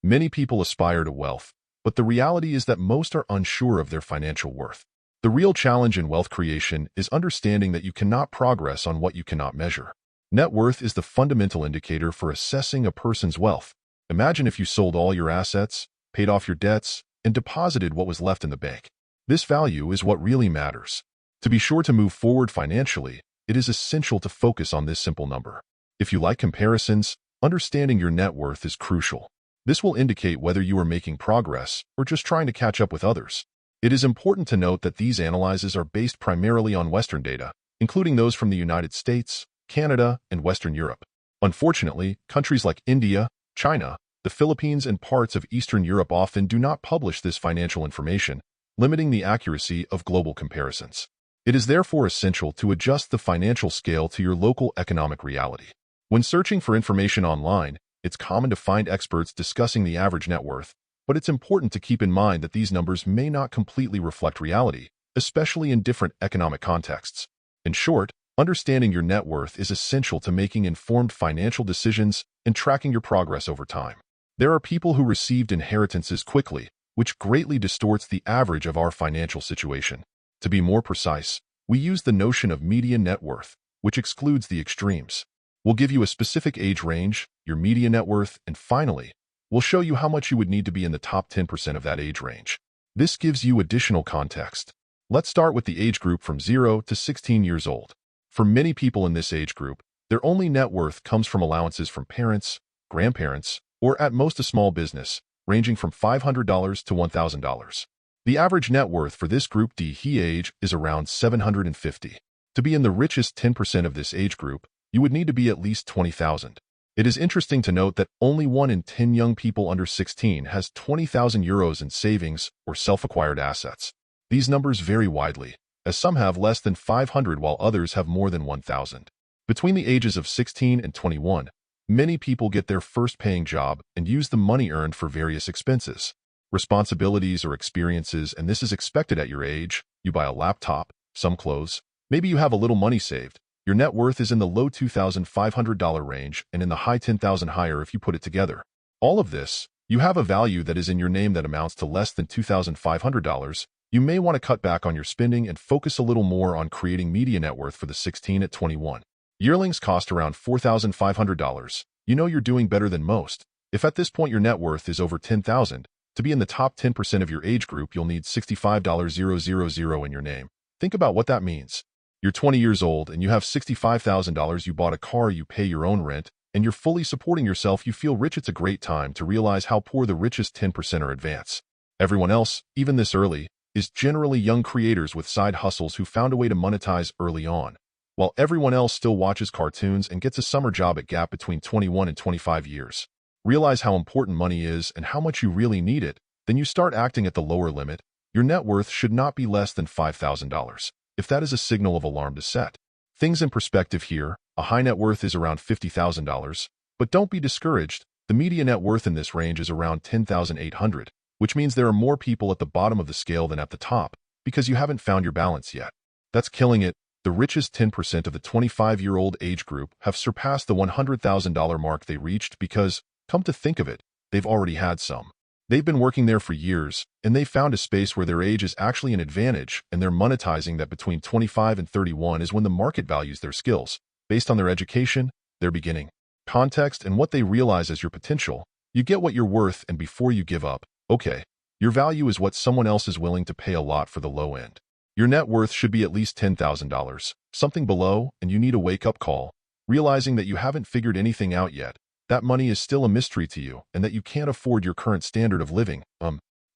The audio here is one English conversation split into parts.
Many people aspire to wealth, but the reality is that most are unsure of their financial worth. The real challenge in wealth creation is understanding that you cannot progress on what you cannot measure. Net worth is the fundamental indicator for assessing a person's wealth. Imagine if you sold all your assets, paid off your debts, and deposited what was left in the bank. This value is what really matters. To be sure to move forward financially, it is essential to focus on this simple number. If you like comparisons, understanding your net worth is crucial. This will indicate whether you are making progress or just trying to catch up with others. It is important to note that these analyses are based primarily on Western data, including those from the United States, Canada, and Western Europe. Unfortunately, countries like India, China, the Philippines, and parts of Eastern Europe often do not publish this financial information, limiting the accuracy of global comparisons. It is therefore essential to adjust the financial scale to your local economic reality. When searching for information online, it's common to find experts discussing the average net worth, but it's important to keep in mind that these numbers may not completely reflect reality, especially in different economic contexts. In short, understanding your net worth is essential to making informed financial decisions and tracking your progress over time. There are people who received inheritances quickly, which greatly distorts the average of our financial situation. To be more precise, we use the notion of median net worth, which excludes the extremes. We'll give you a specific age range, your median net worth, and finally, we'll show you how much you would need to be in the top 10% of that age range. This gives you additional context. Let's start with the age group from 0 to 16 years old. For many people in this age group, their only net worth comes from allowances from parents, grandparents, or at most a small business, ranging from $500 to $1,000. The average net worth for this group D age is around $750. To be in the richest 10% of this age group, you would need to be at least $20,000. It is interesting to note that only 1 in 10 young people under 16 has €20,000 in savings or self-acquired assets. These numbers vary widely, as some have less than 500 while others have more than 1,000. Between the ages of 16 and 21, many people get their first paying job and use the money earned for various expenses, responsibilities, or experiences, and this is expected at your age. You buy a laptop, some clothes, maybe you have a little money saved. Your net worth is in the low $2,500 range and in the high $10,000 higher if you put it together. All of this, you have a value that is in your name that amounts to less than $2,500. You may want to cut back on your spending and focus a little more on creating median net worth for the 16 at 21. Yearlings cost around $4,500. You know you're doing better than most. If at this point your net worth is over $10,000, to be in the top 10% of your age group, you'll need $65,000 in your name. Think about what that means. You're 20 years old and you have $65,000. You bought a car, you pay your own rent, and you're fully supporting yourself. You feel rich. It's a great time to realize how poor the richest 10% are advance. Everyone else, even this early, is generally young creators with side hustles who found a way to monetize early on, while everyone else still watches cartoons and gets a summer job at Gap between 21 and 25 years. Realize how important money is and how much you really need it, then you start acting at the lower limit. Your net worth should not be less than $5,000. If that is a signal of alarm to set things in perspective here, a high net worth is around $50,000, but don't be discouraged. The median net worth in this range is around $10,800, which means there are more people at the bottom of the scale than at the top because you haven't found your balance yet. That's killing it. The richest 10% of the 25-year-old age group have surpassed the $100,000 mark they reached because, come to think of it, they've already had some. They've been working there for years, and they found a space where their age is actually an advantage, and they're monetizing that between 25 and 31 is when the market values their skills, based on their education, their beginning, context, and what they realize as your potential. You get what you're worth, and before you give up, okay, your value is what someone else is willing to pay a lot for the low end. Your net worth should be at least $10,000, something below, and you need a wake-up call, realizing that you haven't figured anything out yet. That money is still a mystery to you, and that you can't afford your current standard of living.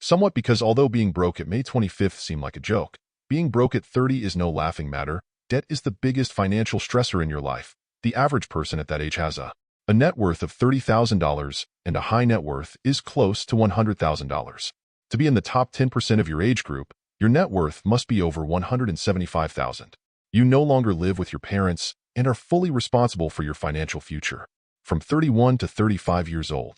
Somewhat because although being broke at May 25th seemed like a joke, being broke at 30 is no laughing matter. Debt is the biggest financial stressor in your life. The average person at that age has a net worth of $30,000, and a high net worth is close to $100,000. To be in the top 10% of your age group, your net worth must be over $175,000. You no longer live with your parents and are fully responsible for your financial future. From 31 to 35 years old.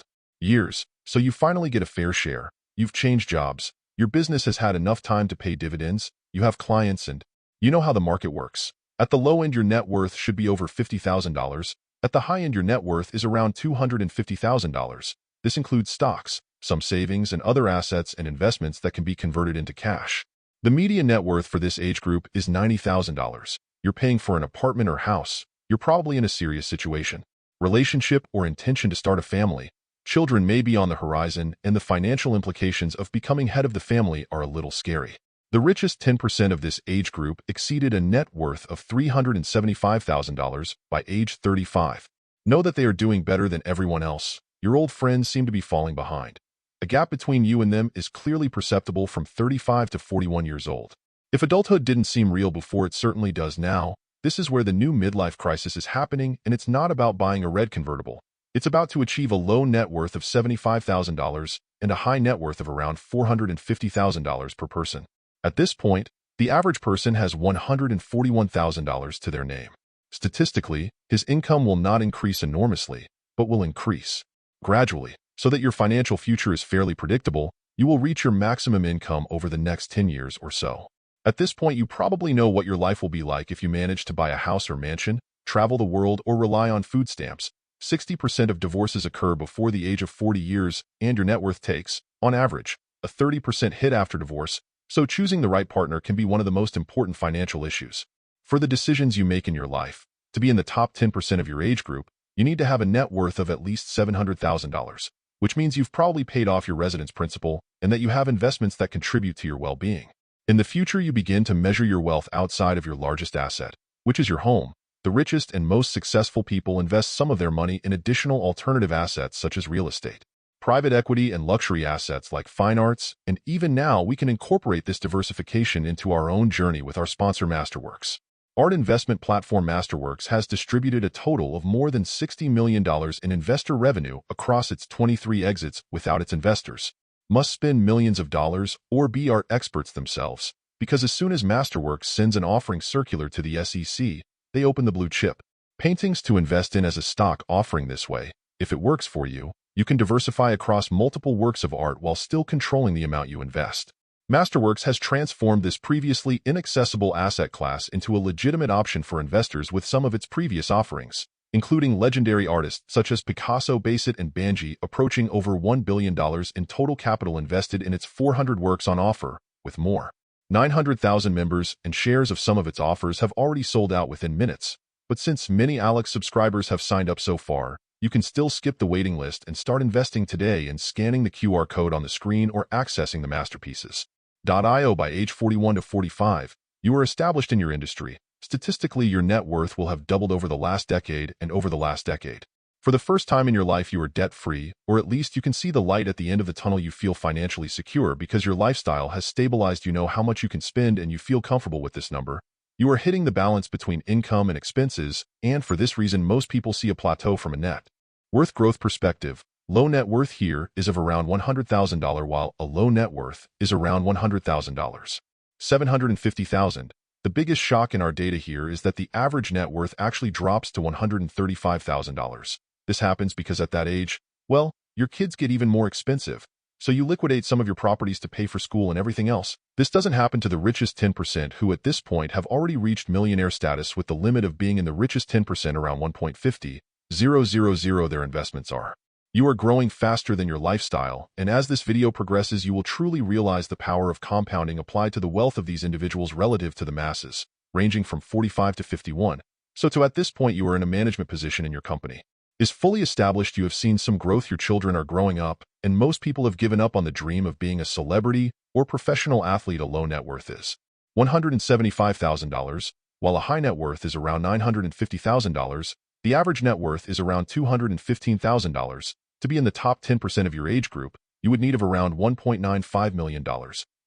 So you finally get a fair share. You've changed jobs. Your business has had enough time to pay dividends. You have clients and you know how the market works. At the low end, your net worth should be over $50,000. At the high end, your net worth is around $250,000. This includes stocks, some savings, and other assets and investments that can be converted into cash. The median net worth for this age group is $90,000. You're paying for an apartment or house. You're probably in a serious situation. Relationship or intention to start a family. Children may be on the horizon, and the financial implications of becoming head of the family are a little scary. The richest 10% of this age group exceeded a net worth of $375,000 by age 35. Know that they are doing better than everyone else. Your old friends seem to be falling behind. A gap between you and them is clearly perceptible from 35 to 41 years old. If adulthood didn't seem real before, it certainly does now. This is where the new midlife crisis is happening, and it's not about buying a red convertible. It's about to achieve a low net worth of $75,000 and a high net worth of around $450,000 per person. At this point, the average person has $141,000 to their name. Statistically, his income will not increase enormously, but will increase gradually. So that your financial future is fairly predictable, you will reach your maximum income over the next 10 years or so. At this point, you probably know what your life will be like if you manage to buy a house or mansion, travel the world, or rely on food stamps. 60% of divorces occur before the age of 40 years, and your net worth takes, on average, a 30% hit after divorce, so choosing the right partner can be one of the most important financial issues. For the decisions you make in your life, to be in the top 10% of your age group, you need to have a net worth of at least $700,000. Which means you've probably paid off your residence principal and that you have investments that contribute to your well-being. In the future, you begin to measure your wealth outside of your largest asset, which is your home. The richest and most successful people invest some of their money in additional alternative assets such as real estate, private equity, and luxury assets like fine arts, and even now we can incorporate this diversification into our own journey with our sponsor Masterworks. Art investment platform Masterworks has distributed a total of more than $60 million in investor revenue across its 23 exits without its investors. Must spend millions of dollars or be art experts themselves, because as soon as Masterworks sends an offering circular to the SEC, they open the blue chip paintings to invest in as a stock offering. This way, if it works for you, you can diversify across multiple works of art while still controlling the amount you invest. Masterworks has transformed this previously inaccessible asset class into a legitimate option for investors with some of its previous offerings, including legendary artists such as Picasso, Basset, and Banji, approaching over $1 billion in total capital invested in its 400 works on offer, with more. 900,000 members and shares of some of its offers have already sold out within minutes, but since many Alex subscribers have signed up so far, you can still skip the waiting list and start investing today in scanning the QR code on the screen or accessing the masterpieces. .io. By age 41 to 45, you are established in your industry. Statistically, your net worth will have doubled over the last decade and over the last decade. For the first time in your life, you are debt-free, or at least you can see the light at the end of the tunnel. You feel financially secure because your lifestyle has stabilized. You know how much you can spend and you feel comfortable with this number. You are hitting the balance between income and expenses, and for this reason, most people see a plateau from a net worth growth perspective. Low net worth here is of around $100,000, while a low net worth is around $100,000. $750,000. The biggest shock in our data here is that the average net worth actually drops to $135,000. This happens because at that age, well, your kids get even more expensive, so you liquidate some of your properties to pay for school and everything else. This doesn't happen to the richest 10%, who at this point have already reached millionaire status, with the limit of being in the richest 10% around 1.50,000 their investments are. You are growing faster than your lifestyle, and as this video progresses, you will truly realize the power of compounding applied to the wealth of these individuals relative to the masses, ranging from 45 to 51. So at this point, you are in a management position in your company is fully established. You have seen some growth. Your children are growing up, and most people have given up on the dream of being a celebrity or professional athlete. A low net worth is $175,000, while a high net worth is around $950,000. The average net worth is around $215,000. To be in the top 10% of your age group, you would need of around $1.95 million.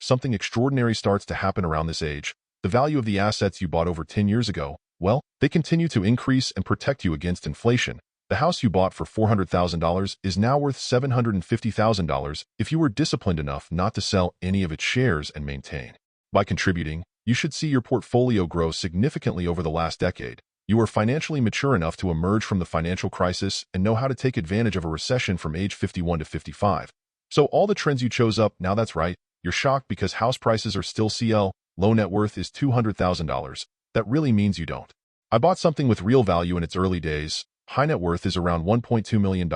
Something extraordinary starts to happen around this age. The value of the assets you bought over 10 years ago, well, they continue to increase and protect you against inflation. The house you bought for $400,000 is now worth $750,000 if you were disciplined enough not to sell any of its shares and maintain. By contributing, you should see your portfolio grow significantly over the last decade. You are financially mature enough to emerge from the financial crisis and know how to take advantage of a recession from age 51 to 55. So all the trends you chose up, now that's right, you're shocked because house prices are still CL, low net worth is $200,000. That really means you don't. I bought something with real value in its early days. High net worth is around $1.2 million.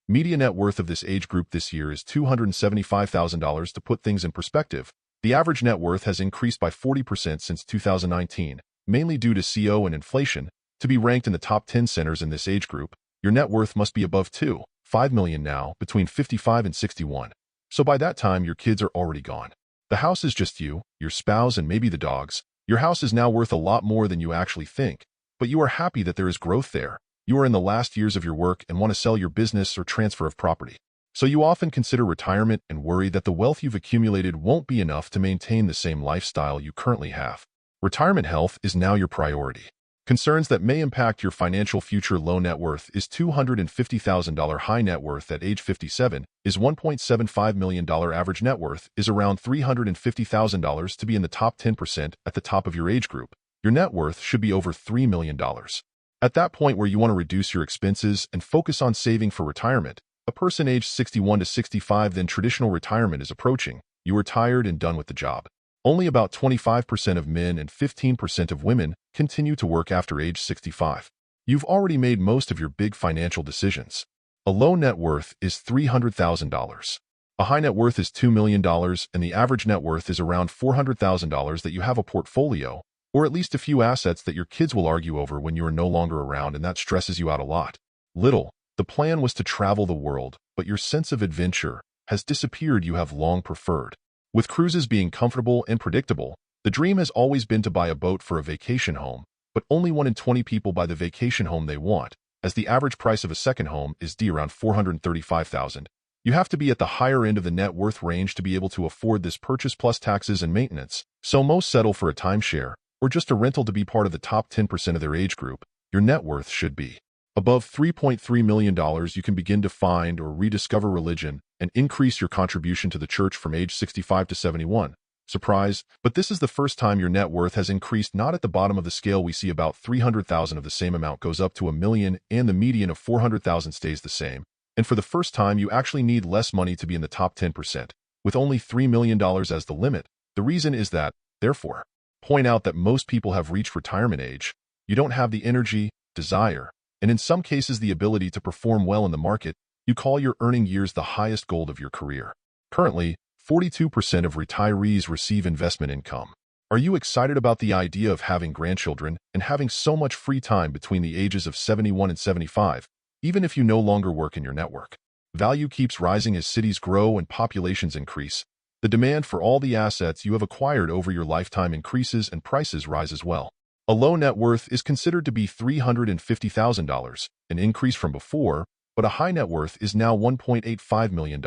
Media net worth of this age group this year is $275,000. To put things in perspective, the average net worth has increased by 40% since 2019, mainly due to CO and inflation. To be ranked in the top 10 centers in this age group, your net worth must be above $2.5 million now, between 55 and 61. So by that time, your kids are already gone. The house is just you, your spouse, and maybe the dogs. Your house is now worth a lot more than you actually think, but you are happy that there is growth there. You are in the last years of your work and want to sell your business or transfer of property. So you often consider retirement and worry that the wealth you've accumulated won't be enough to maintain the same lifestyle you currently have. Retirement health is now your priority. Concerns that may impact your financial future. Low net worth is $250,000. High net worth at age 57 is $1.75 million. Average net worth is around $350,000. To be in the top 10% at the top of your age group, your net worth should be over $3 million. At that point where you want to reduce your expenses and focus on saving for retirement, a person aged 61 to 65, then traditional retirement is approaching. You are tired and done with the job. Only about 25% of men and 15% of women continue to work after age 65. You've already made most of your big financial decisions. A low net worth is $300,000. A high net worth is $2 million, and the average net worth is around $400,000. That you have a portfolio, or at least a few assets that your kids will argue over when you are no longer around, and that stresses you out a lot. The plan was to travel the world, but your sense of adventure has disappeared. You have long preferred. With cruises being comfortable and predictable, the dream has always been to buy a boat for a vacation home, but only 1 in 20 people buy the vacation home they want, as the average price of a second home is around $435,000. You have to be at the higher end of the net worth range to be able to afford this purchase, plus taxes and maintenance, so most settle for a timeshare or just a rental. To be part of the top 10% of their age group, your net worth should be above $3.3 million. You can begin to find or rediscover religion and increase your contribution to the church from age 65 to 71. Surprise, but this is the first time your net worth has increased. Not at the bottom of the scale. We see about 300,000 of the same amount goes up to $1 million, and the median of 400,000 stays the same. And for the first time, you actually need less money to be in the top 10%, with only $3 million as the limit. The reason is that, therefore, point out that most people have reached retirement age. You don't have the energy, desire, and in some cases the ability to perform well in the market. You call your earning years the highest goal of your career. Currently, 42% of retirees receive investment income. Are you excited about the idea of having grandchildren and having so much free time between the ages of 71 and 75, even if you no longer work in your network? Value keeps rising as cities grow and populations increase. The demand for all the assets you have acquired over your lifetime increases, and prices rise as well. A low net worth is considered to be $350,000, an increase from before, but a high net worth is now $1.85 million,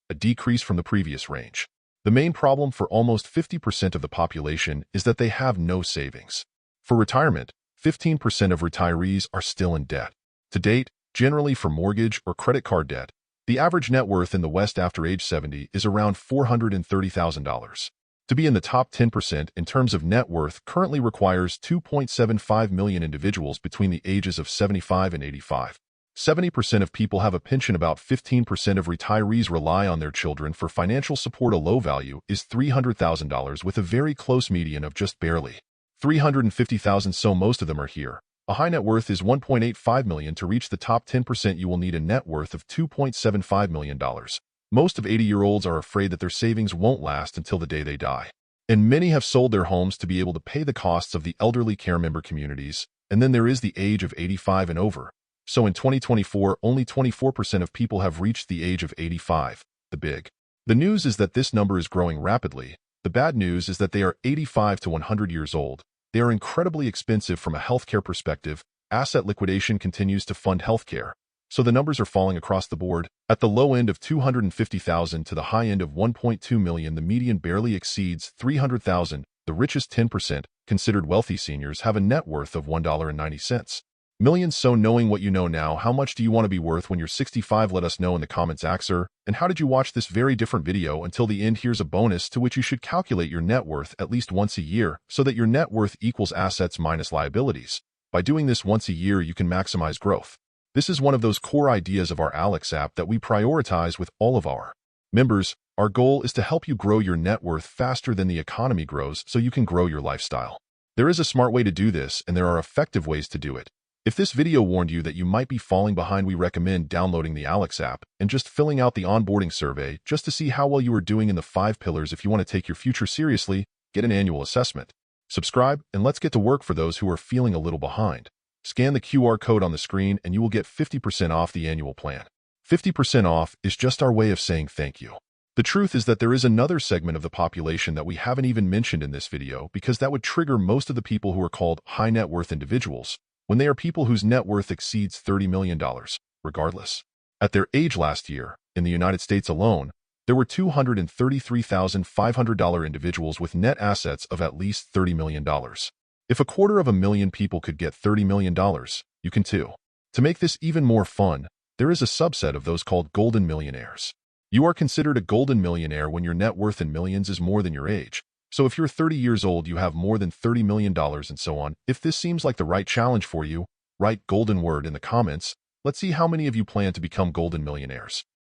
a decrease from the previous range. The main problem for almost 50% of the population is that they have no savings. For retirement, 15% of retirees are still in debt. To date, generally for mortgage or credit card debt, the average net worth in the West after age 70 is around $430,000. To be in the top 10% in terms of net worth currently requires 2.75 million individuals between the ages of 75 and 85. 70% of people have a pension. About 15% of retirees rely on their children for financial support. A low value is $300,000 with a very close median of just barely $350,000, so most of them are here. A high net worth is $1.85 million. To reach the top 10%, you will need a net worth of $2.75 million. Most of 80-year-olds are afraid that their savings won't last until the day they die. And many have sold their homes to be able to pay the costs of the elderly care member communities. And then there is the age of 85 and over. So in 2024, only 24% of people have reached the age of 85. The news is that this number is growing rapidly. The bad news is that they are 85 to 100 years old. They are incredibly expensive from a healthcare perspective. Asset liquidation continues to fund healthcare. So the numbers are falling across the board. At the low end of 250,000 to the high end of 1.2 million, the median barely exceeds 300,000. The richest 10%, considered wealthy seniors, have a net worth of $1.90 million. So knowing what you know now, how much do you want to be worth when you're 65? Let us know in the comments. Axer, and how did you watch this very different video until the end? Here's a bonus to which you should calculate your net worth at least once a year so that your net worth equals assets minus liabilities. By doing this once a year, you can maximize growth. This is one of those core ideas of our Alex app that we prioritize with all of our members. Our goal is to help you grow your net worth faster than the economy grows so you can grow your lifestyle. There is a smart way to do this, and there are effective ways to do it. If this video warned you that you might be falling behind, we recommend downloading the Alex app and just filling out the onboarding survey just to see how well you are doing in the 5 pillars. If you want to take your future seriously, get an annual assessment. Subscribe, and let's get to work. For those who are feeling a little behind, scan the QR code on the screen and you will get 50% off the annual plan. 50% off is just our way of saying thank you. The truth is that there is another segment of the population that we haven't even mentioned in this video, because that would trigger most of the people who are called high net worth individuals, when they are people whose net worth exceeds $30 million, regardless. At their age last year, in the United States alone, there were $233,500 individuals with net assets of at least $30 million. If 250,000 people could get $30 million, you can too. To make this even more fun, there is a subset of those called golden millionaires. You are considered a golden millionaire when your net worth in millions is more than your age. So if you're 30 years old, you have more than $30 million and so on. If this seems like the right challenge for you, write golden word in the comments. Let's see how many of you plan to become golden millionaires.